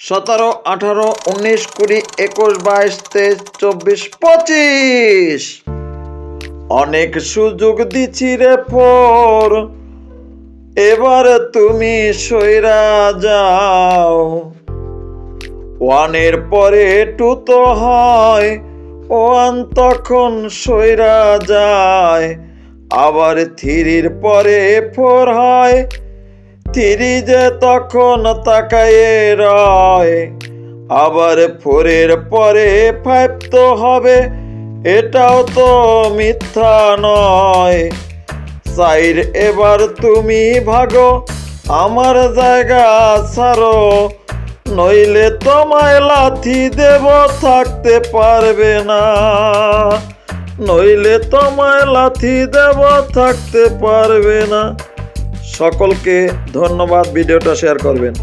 17, 18, 19, 20, 21, 22, 23, 24, 25। অনেক সুযোগ দিছি রে ফোর, এবার তুমি সইরা যাও। ওয়ানের পরে টু তো হয়, ওয়ান তখন সইরা যায়। আবার থ্রির পরে ফোর হয়, থ্রি যে তখন তাকায়ে রয়। আবার ফোরের পরে ফাইভ তো হবে, এটাও তো মিথ্যা নয়। সাইর এবার তুমি ভাগো, আমার জায়গা ছাড়ো, নইলে তোমায় লাথি দেব, থাকতে পারবে না। নইলে তোমায় লাথি দেব, থাকতে পারবে না। সকলকে ধন্যবাদ, ভিডিওটা শেয়ার করবেন।